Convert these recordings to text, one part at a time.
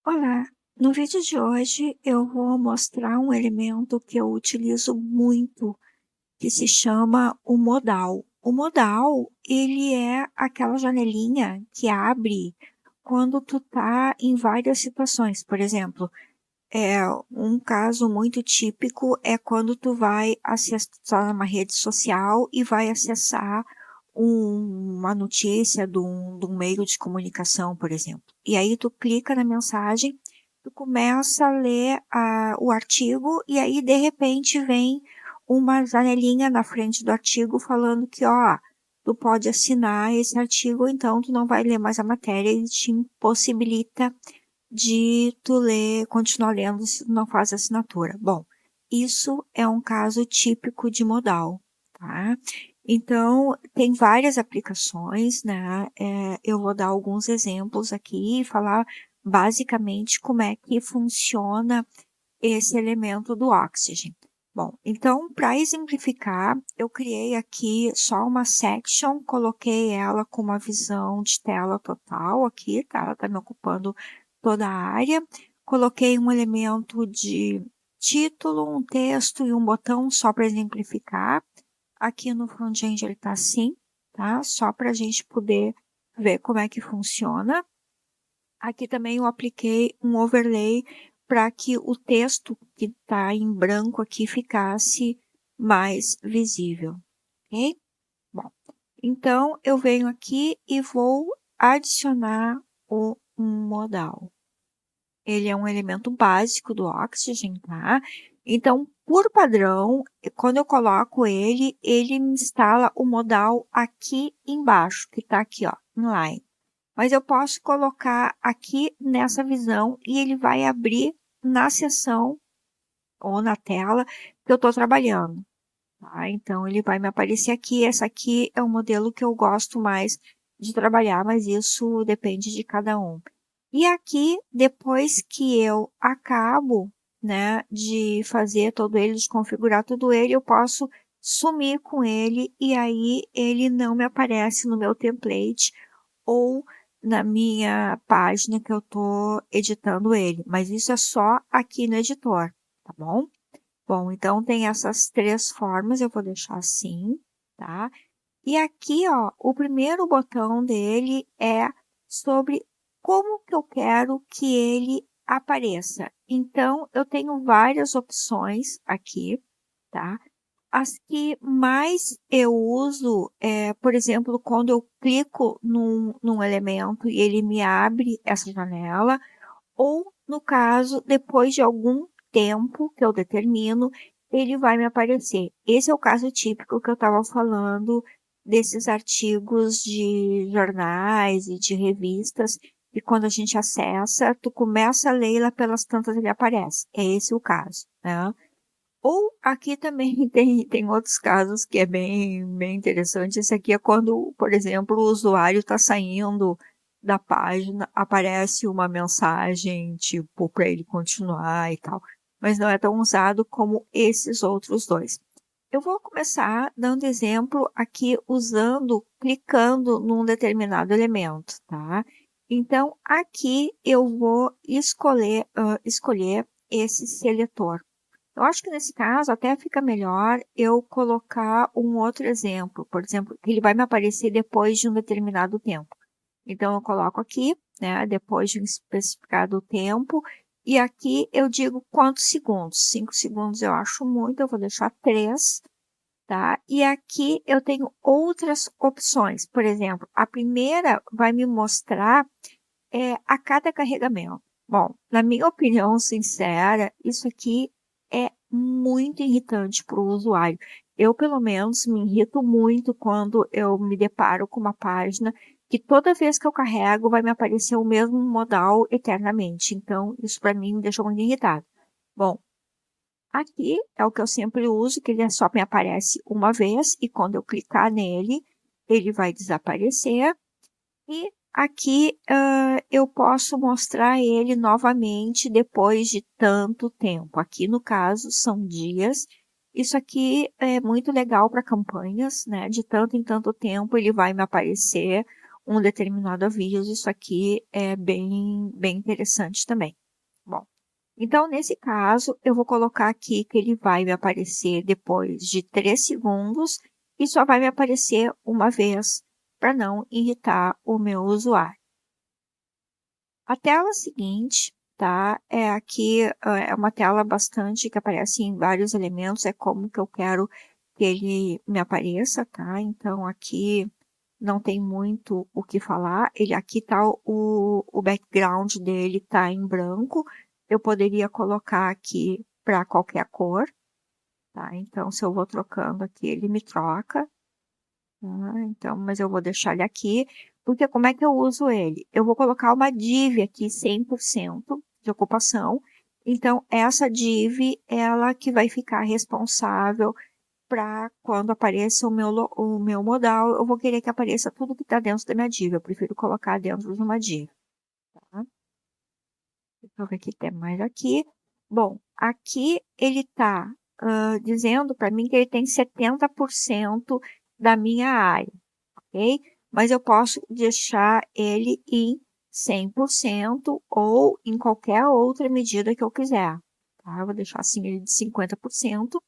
Olá, no vídeo de hoje eu vou mostrar um elemento que eu utilizo muito, que se chama o modal. O modal, ele é aquela janelinha que abre quando tu tá em várias situações. Por exemplo, um caso muito típico é quando tu vai acessar uma rede social e vai acessar uma notícia de um meio de comunicação, por exemplo. E aí tu clica na mensagem, tu começa a ler o artigo e aí de repente vem uma janelinha na frente do artigo falando que, ó, tu pode assinar esse artigo, então tu não vai ler mais a matéria e te impossibilita de tu ler, continuar lendo se tu não faz assinatura. Bom, isso é um caso típico de modal, tá? Então, tem várias aplicações, né? Eu vou dar alguns exemplos aqui e falar basicamente como é que funciona esse elemento do Oxygen. Bom, então, para exemplificar, eu criei aqui só uma section, coloquei ela com uma visão de tela total aqui, tá? Ela está me ocupando toda a área. Coloquei um elemento de título, um texto e um botão só para exemplificar. Aqui no front-end ele está assim, tá? Só para a gente poder ver como é que funciona. Aqui também eu apliquei um overlay para que o texto que está em branco aqui ficasse mais visível, ok? Bom, então eu venho aqui e vou adicionar o modal. Ele é um elemento básico do Oxygen, tá? Então, por padrão, quando eu coloco ele, ele me instala o modal aqui embaixo, que está aqui, ó, inline. Mas eu posso colocar aqui nessa visão e ele vai abrir na seção ou na tela que eu estou trabalhando. Tá? Então, ele vai me aparecer aqui. Essa aqui é o modelo que eu gosto mais de trabalhar, mas isso depende de cada um. E aqui, depois que eu acabo, né, de fazer todo ele, de configurar tudo ele, eu posso sumir com ele e aí ele não me aparece no meu template ou na minha página que eu estou editando ele. Mas isso é só aqui no editor, tá bom? Bom, então tem essas três formas, eu vou deixar assim, tá? E aqui, ó, o primeiro botão dele é sobre como que eu quero que ele apareça. Então, eu tenho várias opções aqui, tá? As que mais eu uso é, por exemplo, quando eu clico num elemento e ele me abre essa janela, ou, no caso, depois de algum tempo que eu determino, ele vai me aparecer. Esse é o caso típico que eu estava falando desses artigos de jornais e de revistas, e quando a gente acessa, tu começa a ler e lá pelas tantas ele aparece. É esse o caso, né? Ou aqui também tem outros casos que é bem interessante. Esse aqui é quando, por exemplo, o usuário está saindo da página, aparece uma mensagem, tipo, para ele continuar e tal. Mas não é tão usado como esses outros dois. Eu vou começar dando exemplo aqui usando, clicando num determinado elemento, tá? Então, aqui eu vou escolher esse seletor. Eu acho que nesse caso até fica melhor eu colocar um outro exemplo, por exemplo, que ele vai me aparecer depois de um determinado tempo. Então eu coloco aqui, né, depois de um especificado tempo, e aqui eu digo quantos segundos. 5 segundos eu acho muito, eu vou deixar 3, tá? E aqui eu tenho outras opções. Por exemplo, a primeira vai me mostrar a cada carregamento. Bom, na minha opinião sincera, isso aqui é muito irritante para o usuário. Eu, pelo menos, me irrito muito quando eu me deparo com uma página que toda vez que eu carrego vai me aparecer o mesmo modal eternamente. Então, isso para mim me deixa muito irritado. Bom, aqui é o que eu sempre uso, que ele só me aparece uma vez e quando eu clicar nele, ele vai desaparecer. E aqui eu posso mostrar ele novamente depois de tanto tempo. Aqui no caso são dias. Isso aqui é muito legal para campanhas, né? De tanto em tanto tempo ele vai me aparecer um determinado aviso. Isso aqui é bem interessante também. Bom, então nesse caso eu vou colocar aqui que ele vai me aparecer depois de 3 segundos e só vai me aparecer uma vez para não irritar o meu usuário. A tela seguinte, tá? Aqui é uma tela bastante que aparece em vários elementos, é como que eu quero que ele me apareça, tá? Então aqui não tem muito o que falar. Ele aqui tá o background dele tá em branco. Eu poderia colocar aqui para qualquer cor, tá? Então se eu vou trocando aqui, ele me troca. Então, mas eu vou deixar ele aqui, porque como é que eu uso ele? Eu vou colocar uma div aqui 100% de ocupação. Então, essa div, ela que vai ficar responsável para quando apareça o meu modal, eu vou querer que apareça tudo que está dentro da minha div. Eu prefiro colocar dentro de uma div. Tá? Deixa eu ver o que tem mais aqui. Bom, aqui ele está dizendo para mim que ele tem 70% da minha área. Ok? Mas eu posso deixar ele em 100% ou em qualquer outra medida que eu quiser. Tá? Eu vou deixar assim ele de 50%.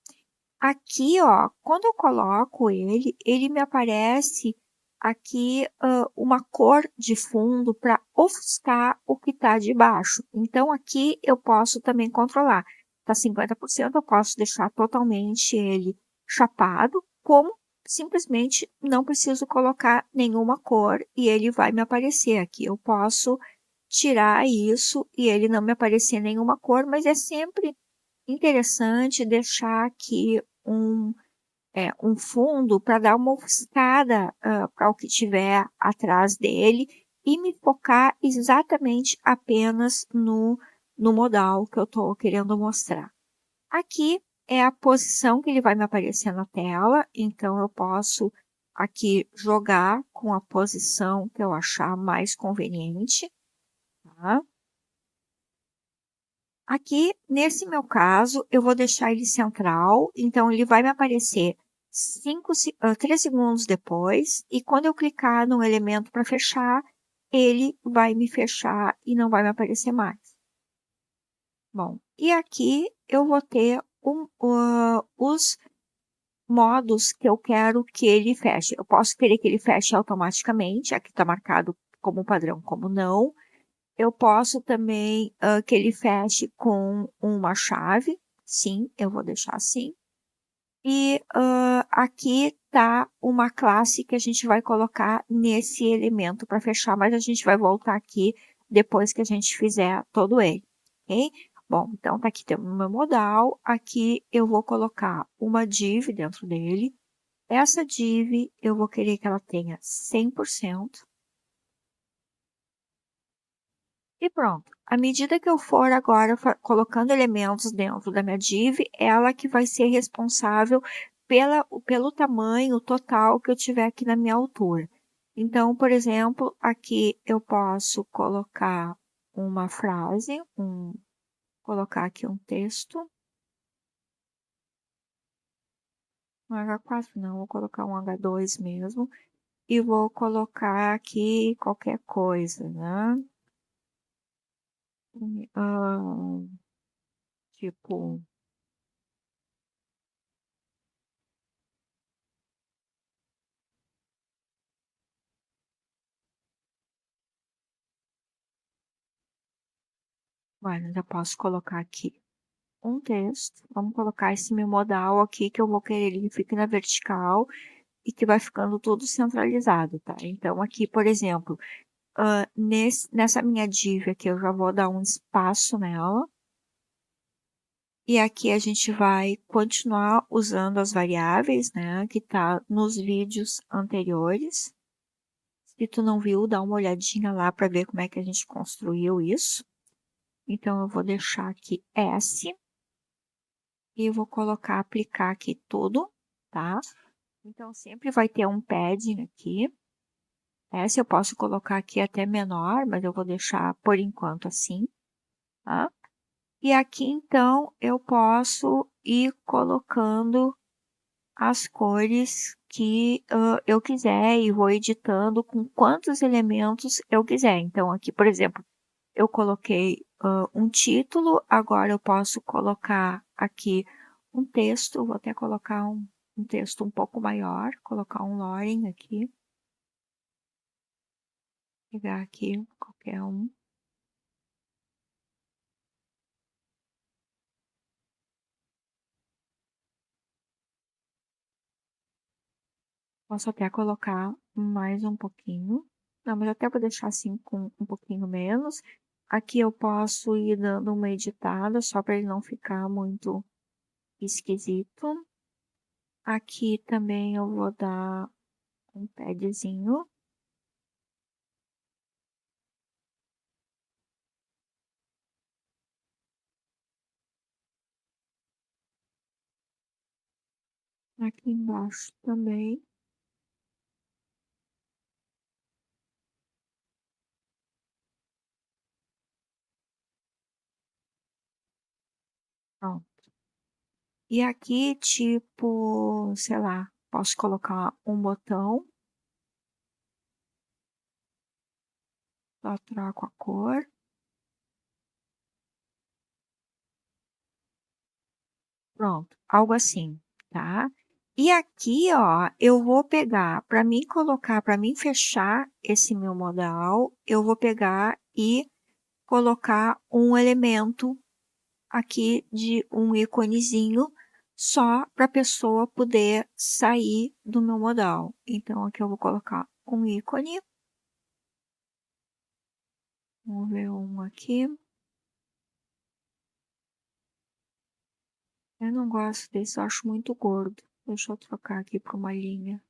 Aqui, ó, quando eu coloco ele, ele me aparece aqui uma cor de fundo para ofuscar o que está de baixo. Então, aqui eu posso também controlar. Está 50%, eu posso deixar totalmente ele chapado, como simplesmente não preciso colocar nenhuma cor e ele vai me aparecer aqui. Eu posso tirar isso e ele não me aparecer nenhuma cor, mas é sempre interessante deixar aqui um fundo para dar uma ofuscada para o que tiver atrás dele e me focar exatamente apenas no modal que eu estou querendo mostrar. Aqui é a posição que ele vai me aparecer na tela, então eu posso aqui jogar com a posição que eu achar mais conveniente. Tá? Aqui, nesse meu caso, eu vou deixar ele central, então ele vai me aparecer 3 segundos depois, e quando eu clicar no elemento para fechar, ele vai me fechar e não vai me aparecer mais. Bom, e aqui eu vou ter os modos que eu quero que ele feche. Eu posso querer que ele feche automaticamente, aqui está marcado como padrão, como não. Eu posso também que ele feche com uma chave. Sim, eu vou deixar assim. E aqui está uma classe que a gente vai colocar nesse elemento para fechar, mas a gente vai voltar aqui depois que a gente fizer todo ele. Ok? Bom, então tá aqui tem o meu modal. Aqui eu vou colocar uma div dentro dele. Essa div eu vou querer que ela tenha 100%. E pronto. À medida que eu for agora colocando elementos dentro da minha div, ela que vai ser responsável pelo tamanho total que eu tiver aqui na minha altura. Então, por exemplo, aqui eu posso colocar uma frase, colocar aqui um texto. Um H4 não, vou colocar um H2 mesmo. E vou colocar aqui qualquer coisa, né? Ah, tipo, olha, já posso colocar aqui um texto. Vamos colocar esse meu modal aqui que eu vou querer ele fique na vertical e que vai ficando tudo centralizado, tá? Então aqui, por exemplo, nessa minha div aqui eu já vou dar um espaço nela. E aqui a gente vai continuar usando as variáveis, né, que tá nos vídeos anteriores. Se tu não viu, dá uma olhadinha lá para ver como é que a gente construiu isso. Então eu vou deixar aqui S e vou colocar aplicar aqui tudo, tá? Então sempre vai ter um padding aqui. Essa eu posso colocar aqui até menor, mas eu vou deixar por enquanto assim, tá? E aqui então eu posso ir colocando as cores que eu quiser e vou editando com quantos elementos eu quiser. Então, aqui, por exemplo, eu coloquei um título, agora eu posso colocar aqui um texto, vou até colocar um texto um pouco maior, colocar um loring aqui, pegar aqui qualquer um. Posso até colocar mais um pouquinho. Não, mas até vou deixar assim com um pouquinho menos. Aqui eu posso ir dando uma editada, só para ele não ficar muito esquisito. Aqui também eu vou dar um padzinho. Aqui embaixo também. Pronto. E aqui, tipo, sei lá, posso colocar um botão. Só troco a cor. Pronto, algo assim, tá? E aqui, ó, eu vou pegar, para mim colocar, para mim fechar esse meu modal, eu vou pegar e colocar um elemento aqui de um íconezinho só para a pessoa poder sair do meu modal. Então, aqui eu vou colocar um ícone. Vamos ver um aqui. Eu não gosto desse, eu acho muito gordo. Deixa eu trocar aqui para uma linha.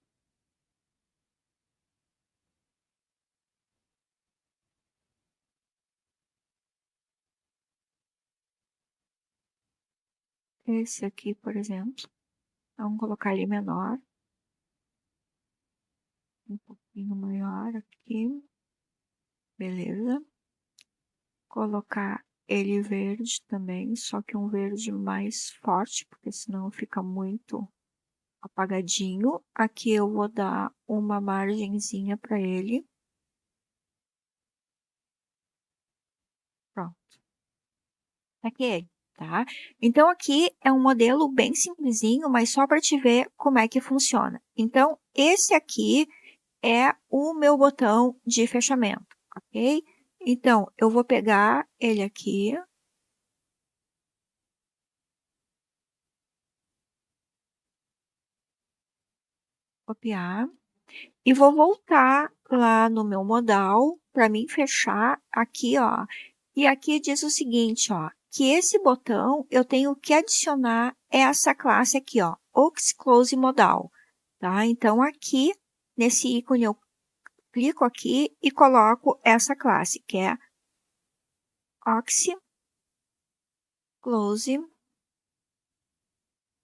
Esse aqui, por exemplo. Vamos colocar ele menor. Um pouquinho maior aqui. Beleza. Colocar ele verde também, só que um verde mais forte, porque senão fica muito apagadinho. Aqui eu vou dar uma margenzinha para ele. Pronto. Aqui ele, tá? Então aqui é um modelo bem simplesinho, mas só para te ver como é que funciona. Então esse aqui é o meu botão de fechamento, ok? Então eu vou pegar ele aqui, copiar e vou voltar lá no meu modal para mim fechar aqui, ó. E aqui diz o seguinte, ó, que esse botão eu tenho que adicionar essa classe aqui, ó, Oxclose Modal, tá? Então aqui nesse ícone eu clico aqui e coloco essa classe, que é Oxclose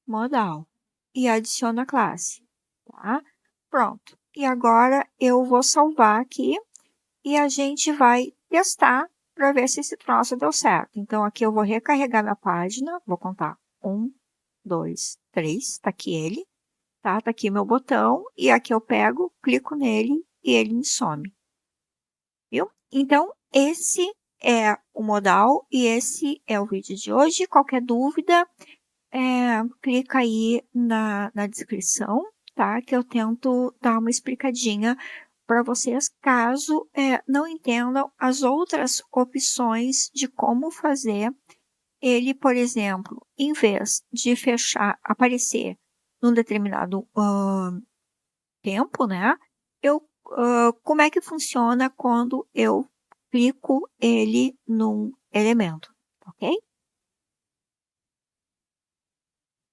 Modal e adiciono a classe, tá? Pronto. E agora eu vou salvar aqui e a gente vai testar para ver se esse troço deu certo. Então, aqui eu vou recarregar minha página, vou contar. 1, 2, 3, tá aqui ele, tá? Tá aqui meu botão, e aqui eu pego, clico nele e ele me some, viu? Então, esse é o modal e esse é o vídeo de hoje. Qualquer dúvida, clica aí na descrição, tá? Que eu tento dar uma explicadinha para vocês, caso não entendam as outras opções de como fazer ele, por exemplo, em vez de fechar, aparecer num determinado tempo, né? Como é que funciona quando eu clico ele num elemento, ok?